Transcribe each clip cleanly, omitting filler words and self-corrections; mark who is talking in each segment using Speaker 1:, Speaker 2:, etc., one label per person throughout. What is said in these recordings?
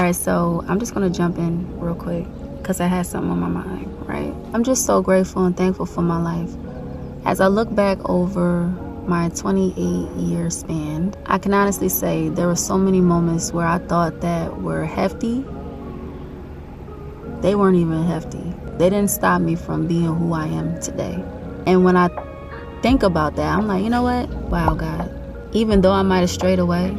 Speaker 1: Alright, so I'm just gonna jump in real quick because I had something on my mind, right? I'm just so grateful and thankful for my life. As I look back over my 28-year span, I can honestly say there were so many moments where I thought that were hefty. They weren't even hefty. They didn't stop me from being who I am today. And when I think about that, I'm like, you know what? Wow, God. Even though I might have strayed away,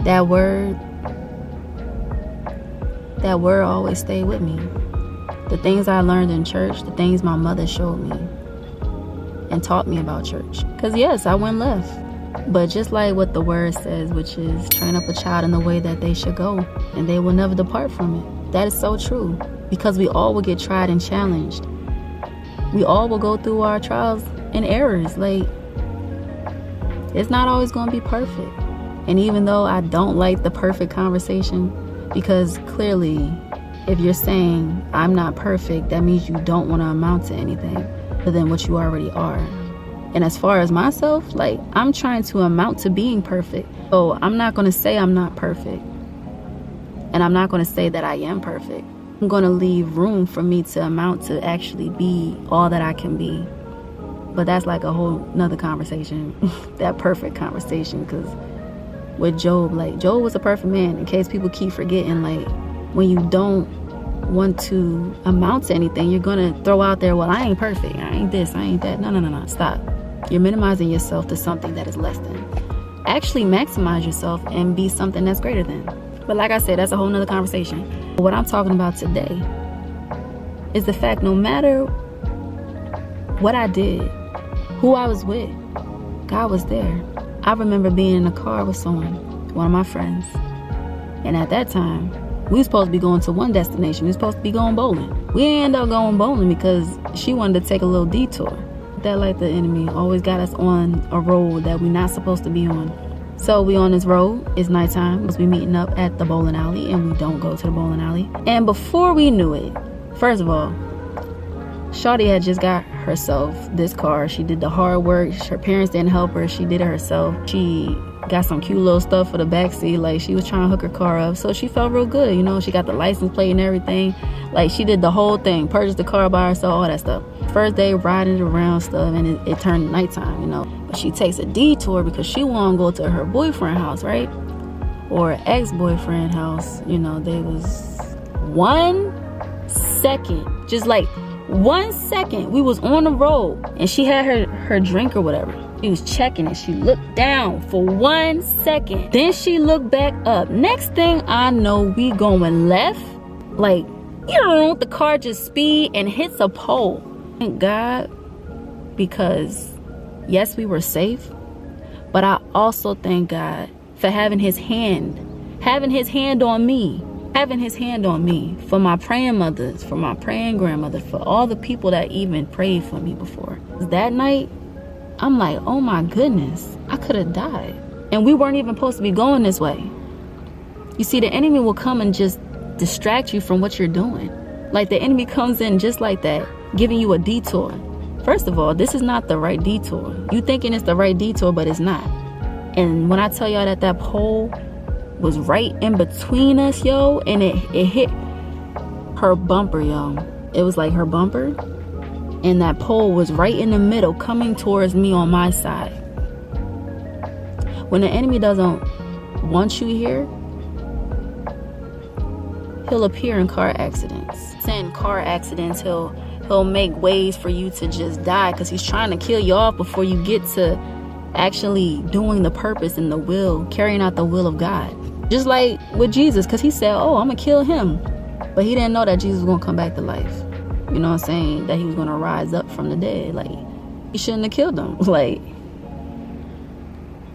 Speaker 1: that word always stayed with me. The things I learned in church, the things my mother showed me and taught me about church. Because yes, I went left. But just like what the word says, which is train up a child in the way that they should go, and they will never depart from it. That is so true. Because we all will get tried and challenged. We all will go through our trials and errors. Like, it's not always going to be perfect. And even though I don't like the perfect conversation, because clearly if you're saying I'm not perfect, that means you don't want to amount to anything other than what you already are. And as far as myself, like, I'm trying to amount to being perfect. So I'm not going to say I'm not perfect. And I'm not going to say that I am perfect. I'm going to leave room for me to amount to actually be all that I can be. But that's like a whole nother conversation. That perfect conversation. Because with Job, like, Job was a perfect man. In case people keep forgetting, like, when you don't want to amount to anything, you're going to throw out there, well, I ain't perfect. I ain't this, I ain't that. No. Stop. You're minimizing yourself to something that is less than. Actually maximize yourself and be something that's greater than. But like I said, that's a whole nother conversation. What I'm talking about today is the fact, no matter what I did, who I was with, God was there. I remember being in a car with someone, one of my friends. And at that time, we were supposed to be going to one destination. We were supposed to be going bowling. We didn't end up going bowling because she wanted to take a little detour. That, like the enemy, always got us on a road that we're not supposed to be on. So we on this road, it's nighttime, because we meeting up at the bowling alley, and we don't go to the bowling alley. And before we knew it, first of all, Shawty had just got herself this car. She did the hard work. Her parents didn't help her. She did it herself. She got some cute little stuff for the backseat. Like, she was trying to hook her car up. So she felt real good, you know. She got the license plate and everything. Like, she did the whole thing. Purchased the car by herself, all that stuff. First day riding around stuff, and it turned nighttime, you know. But she takes a detour because she want to go to her boyfriend's house, right? Or ex-boyfriend house. You know, they was 1 second, just like 1 second, we was on the road, and she had her drink or whatever. She was checking it. She looked down for 1 second. Then she looked back up. Next thing I know, we going left. Like, you know, the car just speed and hits a pole. Thank God, because yes, we were safe, but I also thank God for having his hand on me. Having his hand on me, for my praying mothers, for my praying grandmother, for all the people that even prayed for me before. That night, I'm like, oh my goodness, I could have died. And we weren't even supposed to be going this way. You see, the enemy will come and just distract you from what you're doing. Like, the enemy comes in just like that, giving you a detour. First of all, this is not the right detour. You thinking it's the right detour, but it's not. And when I tell y'all that that pole was right in between us, yo, and it hit her bumper, yo. It was like her bumper, and that pole was right in the middle, coming towards me on my side. When the enemy doesn't want you here, he'll appear in car accidents. In car accidents, he'll make ways for you to just die, because he's trying to kill you off before you get to actually doing the purpose and the will, carrying out the will of God. Just like with Jesus, because he said, oh, I'm going to kill him. But he didn't know that Jesus was going to come back to life. You know what I'm saying? That he was going to rise up from the dead. Like, he shouldn't have killed him. Like,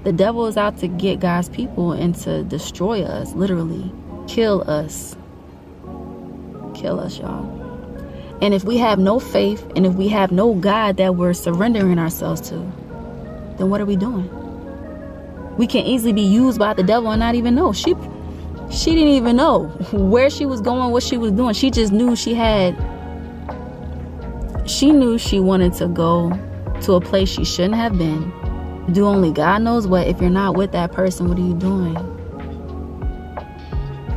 Speaker 1: the devil is out to get God's people and to destroy us, literally. Kill us. Kill us, y'all. And if we have no faith, and if we have no God that we're surrendering ourselves to, then what are we doing? We can easily be used by the devil and not even know. She didn't even know where she was going, what she was doing. She just knew she knew she wanted to go to a place she shouldn't have been. Do only God knows what. If you're not with that person, what are you doing?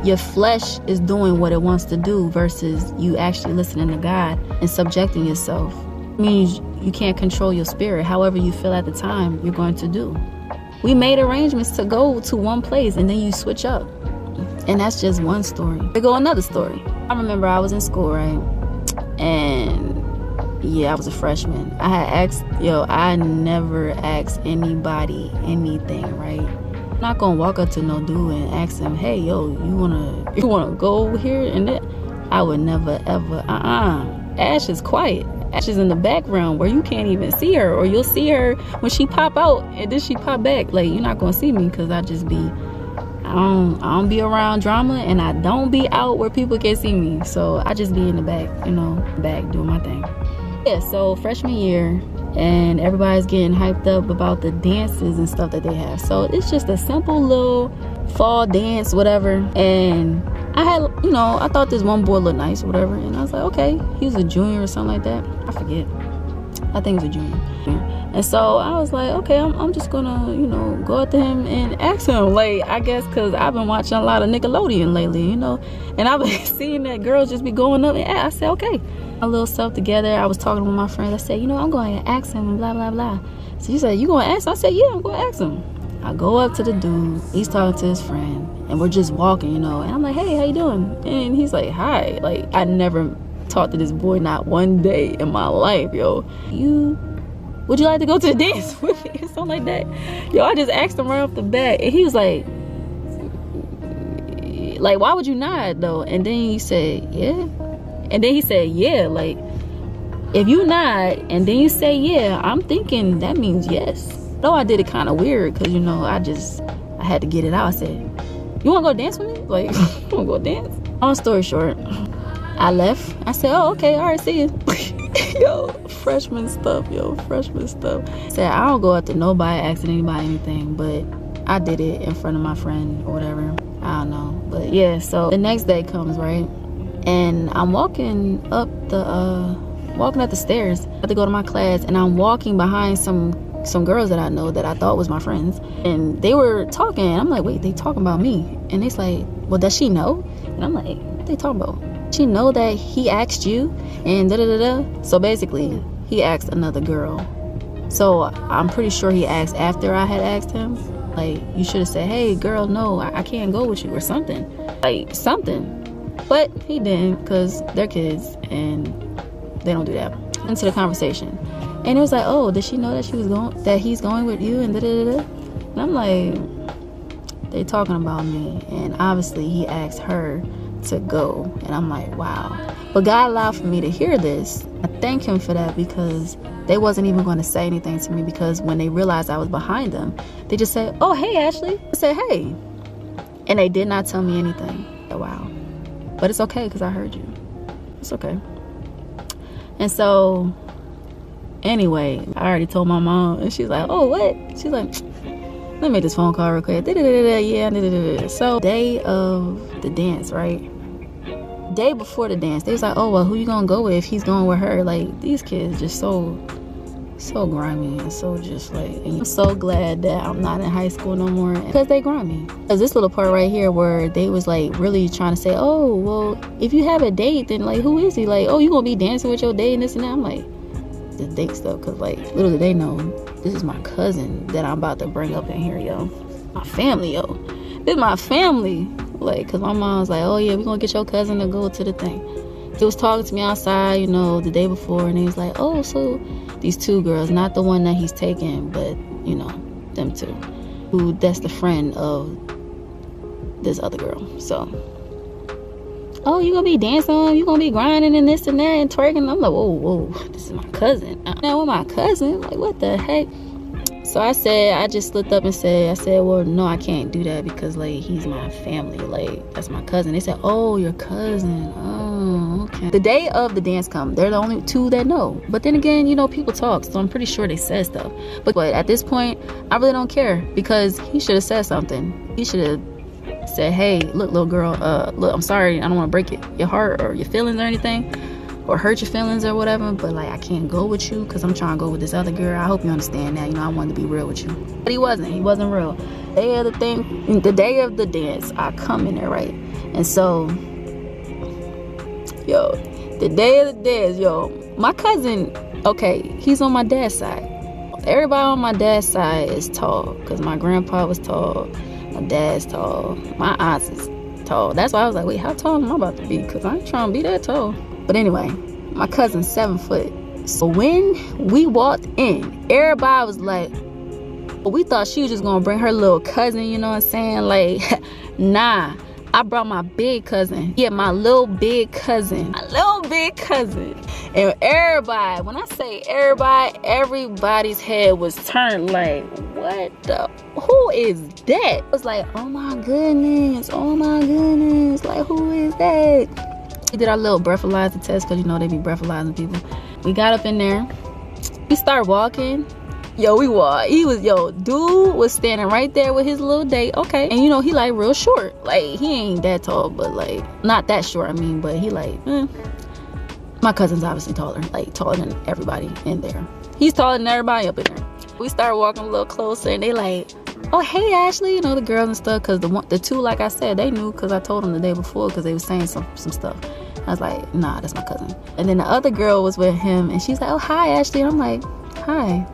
Speaker 1: your flesh is doing what it wants to do versus you actually listening to God and subjecting yourself. It means you can't control your spirit. However you feel at the time, you're going to do. We made arrangements to go to one place and then you switch up. And that's just one story. There go another story. I remember I was in school, right? And yeah, I was a freshman. I had asked, I never asked anybody anything, right? I'm not gonna walk up to no dude and ask him, hey, you wanna go over here and that? I would never, ever, Ash is quiet. Ash is in the background where you can't even see her, or you'll see her when she pop out and then she pop back. Like, you're not gonna see me because I don't be around drama, and I don't be out where people can see me. So I just be in the back, back doing my thing. Yeah, so freshman year, and everybody's getting hyped up about the dances and stuff that they have. So it's just a simple little fall dance, whatever. And I had, I thought this one boy looked nice or whatever. And I was like, okay, he was a junior or something like that. I forget. I think he was a junior. And so I was like, okay, I'm just gonna, go up to him and ask him. Like, I guess because I've been watching a lot of Nickelodeon lately, and I've been seeing that girls just be going up. And I said, okay. My little self together. I was talking with my friends. I said, I'm going to ask him and blah, blah, blah. So he said, you going to ask him? I said, yeah, I'm going to ask him. I go up to the dude. He's talking to his friend. And we're just walking, And I'm like, hey, how you doing? And he's like, hi. Like, I never talked to this boy not one day in my life, would you like to go to the dance with me? Or something like that. I just asked him right off the bat. And he was like, why would you not, though? And then he said, yeah. And then he said, yeah, like, if you nod and then you say, yeah, I'm thinking that means yes. Though I did it kind of weird because, I had to get it out. I said, you want to go dance with me? Like, you want to go dance? Long story short, I left. I said, oh, okay, all right, see you. Freshman stuff. I said, I don't go up to nobody asking anybody anything, but I did it in front of my friend or whatever. I don't know. But yeah, so the next day comes, right? And I'm walking up the stairs. I have to go to my class, and I'm walking behind some girls that I know that I thought was my friends, and they were talking. And I'm like, wait, they talking about me? And they like, well, does she know? And I'm like, what they talking about? She know that he asked you, and da da da da. So basically, he asked another girl. So I'm pretty sure he asked after I had asked him. Like, you should have said, hey, girl, no, I can't go with you or something. Like, something. But he didn't, because they're kids and they don't do that. Into the conversation. And it was like, oh, did she know that he's going with you and da da da da? And I'm like, they talking about me. And obviously he asked her to go. And I'm like, wow. But God allowed for me to hear this. I thank him for that, because they wasn't even going to say anything to me, because when they realized I was behind them, they just said, oh, hey, Ashley. I said, hey. And they did not tell me anything. Wow. But it's okay, because I heard you. It's okay. And so, anyway, I already told my mom, and she's like, oh, what? She's like, let me make this phone call real quick. Yeah. So, day of the dance, right? Day before the dance, they was like, oh, well, who you gonna go with? He's going with her. Like, these kids just so grimy and so just like, and I'm so glad that I'm not in high school no more, because they grimy. Because this little part right here where they was like really trying to say, oh, well, if you have a date, then like, who is he? Like, oh, you gonna be dancing with your date and this and that? I'm like, the date stuff, because like, little did they know, this is my cousin that I'm about to bring up in here, my family, this is my family. Like, because my mom's like, oh yeah, we're gonna get your cousin to go to the thing. He was talking to me outside, the day before, and he was like, oh, so these two girls, not the one that he's taking, but, them two, who that's the friend of this other girl. So, oh, you gonna be dancing, you gonna be grinding and this and that and twerking. I'm like, whoa, this is my cousin. Now with my cousin, like, what the heck? So I just slipped up and said, well, no, I can't do that, because like, he's my family, like, that's my cousin. They said, oh, your cousin. Oh, okay. The day of the dance come, they're the only two that know. But then again, people talk, so I'm pretty sure they said stuff. But at this point, I really don't care, because he should have said something. He should have said, hey, look, little girl, look, I'm sorry, I don't want to break your heart or your feelings or anything, or hurt your feelings or whatever, but like I can't go with you because I'm trying to go with this other girl. I hope you understand that. You know, I wanted to be real with you. But he wasn't real. The day of the dance, I come in there, right? And so, yo, the day of the dance, yo, my cousin, okay, he's on my dad's side. Everybody on my dad's side is tall because my grandpa was tall, my dad's tall, my aunts is tall. That's why I was like, wait, how tall am I about to be? Because I ain't trying to be that tall. But anyway, my cousin's 7 foot. So when we walked in, everybody was like, we thought she was just gonna bring her little cousin, you know what I'm saying? Like, nah, I brought my big cousin. Yeah, my little big cousin. And everybody, when I say everybody, everybody's head was turned like, who is that? It was like, oh my goodness, like, who is that? We did our little breathalyzer test, because you know they be breathalyzing people. We got up in there, we started walking. Dude was standing right there with his little date. Okay, and you know he like real short, like he ain't that tall, but like not that short, I mean, but he like my cousin's obviously taller, like taller than everybody in there. He's taller than everybody up in there. We started walking a little closer, and they like, oh hey Ashley, you know, the girls and stuff, because the two, like I said, they knew because I told them the day before, because they was saying some stuff. I was like, nah, that's my cousin. And then the other girl was with him, and she's like, oh hi Ashley, and I'm like, hi.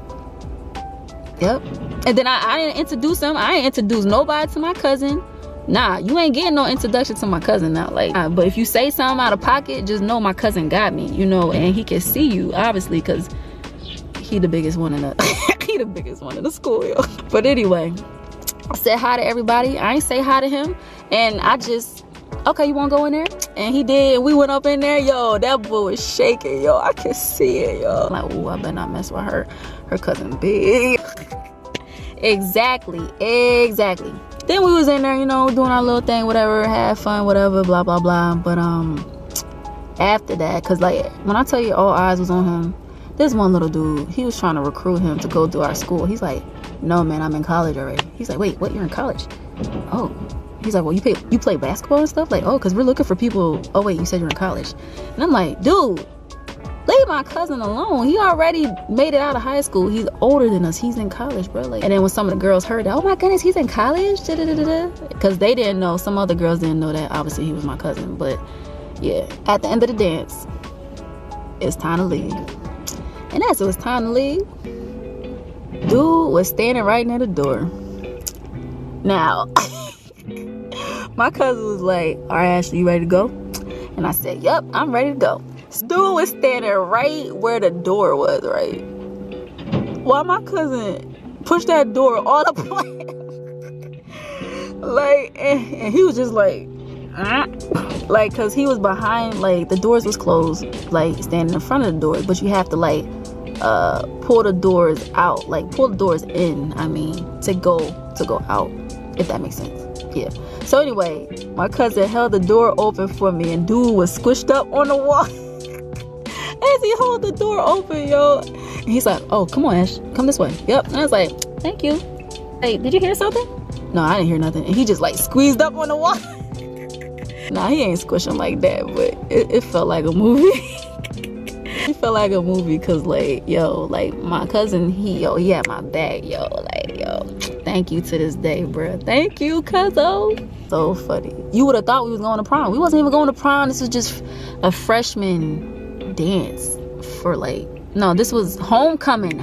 Speaker 1: Yep. And then I didn't introduce him. I ain't introduced nobody to my cousin. Nah, you ain't getting no introduction to my cousin now. Like, but if you say something out of pocket, just know my cousin got me, you know, and he can see you, obviously, because he the biggest one in the he the biggest one in the school, yo. But anyway, I said hi to everybody. I ain't say hi to him, and I just, okay, you want to go in there? And he did. We went up in there. Yo, that boy was shaking. Yo, I could see it, yo. I'm like, ooh, I better not mess with her. Her cousin big. Exactly. Then we was in there, you know, doing our little thing, whatever, have fun, whatever, blah, blah, blah. But after that, because like when I tell you all eyes was on him, this one little dude, he was trying to recruit him to go to our school. He's like, no, man, I'm in college already. He's like, wait, what? You're in college? Oh. He's like, well, you play basketball and stuff? Like, oh, because we're looking for people. Oh, wait, you said you're in college. And I'm like, dude, leave my cousin alone. He already made it out of high school. He's older than us. He's in college, bro. Like, and then when some of the girls heard that, oh my goodness, he's in college? Because they didn't know. Some other girls didn't know that. Obviously, he was my cousin. But yeah, at the end of the dance, it's time to leave. And as it was time to leave, dude was standing right near the door. Now, my cousin was like, all right, Ashley, you ready to go? And I said, yep, I'm ready to go. This dude was standing right where the door was, right? While my cousin pushed that door all the way. Like, and he was just like, like, because he was behind, like, the doors was closed, like, standing in front of the doors. But you have to, like, pull the doors out, like, pull the doors in, I mean, to go out, if that makes sense. Yeah. So anyway, my cousin held the door open for me, and dude was squished up on the wall as he held the door open, yo. And he's like, oh, come on, Ash, come this way. Yep. And I was like, thank you. Hey, did you hear something? No, I didn't hear nothing. And he just like squeezed up on the wall. Nah, he ain't squishing like that, but it felt like a movie. It felt like a movie, because like, yo, like my cousin, he had my back, yo, like, yo, thank you to this day, bro. Thank you, cuzzo. So funny. You would have thought we was going to prom. We wasn't even going to prom. This was just a freshman dance for like, no, this was homecoming.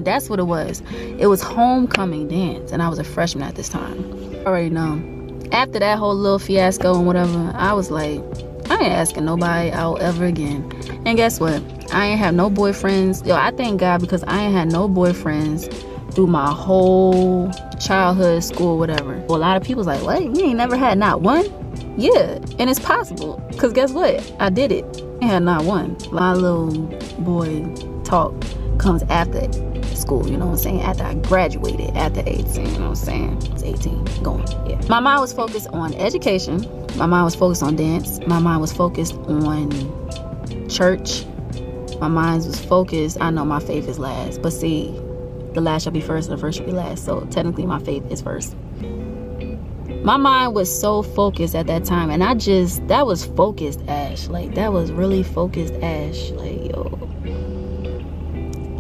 Speaker 1: That's what it was. It was homecoming dance, and I was a freshman at this time. Already know. After that whole little fiasco and whatever, I was like, I ain't asking nobody out ever again. And guess what? I ain't have no boyfriends. Yo, I thank God, because I ain't had no boyfriends through my whole childhood, school, whatever. Well, a lot of people's like, what? You ain't never had not one? Yeah, and it's possible. Because guess what? I did it. I had not one. My little boy talk comes after school, you know what I'm saying? After I graduated, after 18, you know what I'm saying? It's 18, going, yeah. My mind was focused on education. My mind was focused on dance. My mind was focused on church. My mind was focused, I know my faith is last, but see, the last shall be first and the first shall be last. So technically my faith is first. My mind was so focused at that time, and that was focused Ash. Like, that was really focused Ash. Like, yo,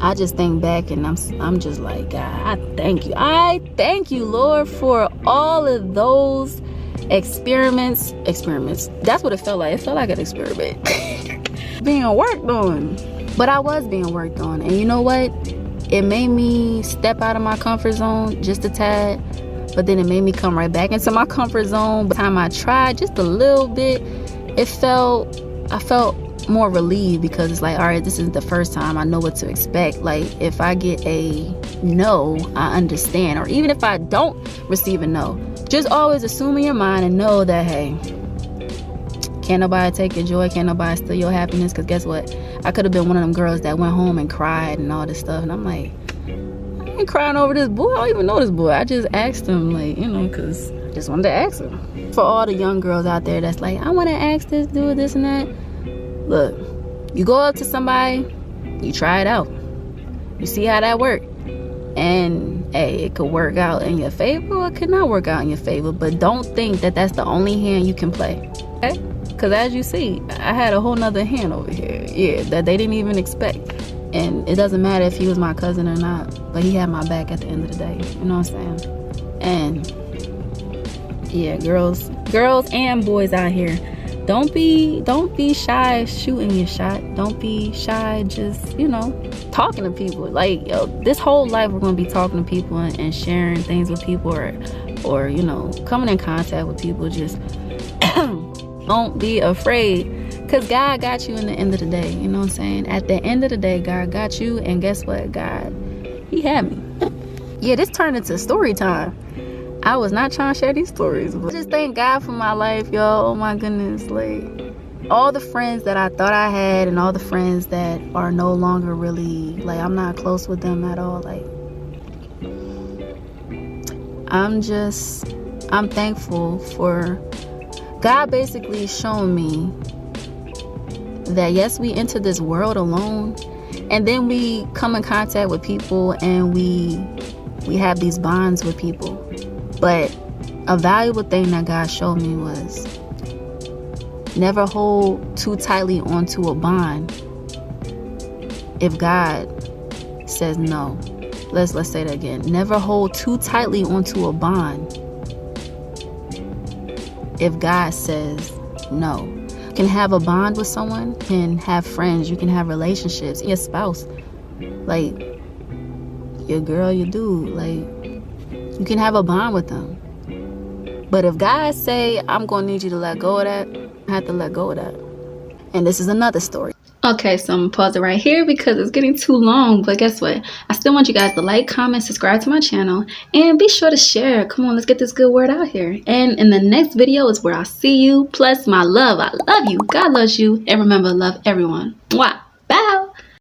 Speaker 1: I just think back and I'm just like, God, I thank you, Lord, for all of those experiments. That's what it felt like. It felt like an experiment being worked on. But I was being worked on, and you know what? It made me step out of my comfort zone just a tad, but then it made me come right back into my comfort zone. By the time I tried just a little bit, I felt more relieved, because it's like, all right, this is the first time, I know what to expect. Like, if I get a no, I understand. Or even if I don't receive a no, just always assume in your mind and know that, hey, can't nobody take your joy, can't nobody steal your happiness. Because guess what? I could have been one of them girls that went home and cried and all this stuff, and I'm like, I ain't crying over this boy. I don't even know this boy. I just asked him, like, you know, because I just wanted to ask him. For all the young girls out there that's like, I want to ask this, do this and that. Look, you go up to somebody, you try it out, you see how that works, and hey, it could work out in your favor or it could not work out in your favor. But don't think that that's the only hand you can play, okay? Because as you see, I had a whole nother hand over here, yeah, that they didn't even expect. And it doesn't matter if he was my cousin or not, but he had my back at the end of the day, you know what I'm saying? And yeah, girls and boys out here, don't be shy shooting your shot. Don't be shy just, you know, talking to people. Like, yo, this whole life we're gonna be talking to people and sharing things with people, or you know, coming in contact with people. Just don't be afraid, because God got you in the end of the day. You know what I'm saying? At the end of the day, God got you, and guess what? God, he had me. Yeah, this turned into story time. I was not trying to share these stories, but I just thank God for my life, y'all. Oh my goodness, like, all the friends that I thought I had, and all the friends that are no longer really, like, I'm not close with them at all. Like, I'm thankful for God basically showing me that yes, we enter this world alone, and then we come in contact with people, and we have these bonds with people. But a valuable thing that God showed me was never hold too tightly onto a bond if God says no. Let's say that again. Never hold too tightly onto a bond if God says no. You can have a bond with someone, you can have friends, you can have relationships, your spouse, like your girl, your dude, like, you can have a bond with them. But if God say, I'm going to need you to let go of that, I have to let go of that. And this is another story. Okay, so I'm going to pause it right here because it's getting too long. But guess what? I still want you guys to like, comment, subscribe to my channel, and be sure to share. Come on, let's get this good word out here. And in the next video is where I'll see you. Plus my love. I love you. God loves you. And remember, love everyone. Mwah.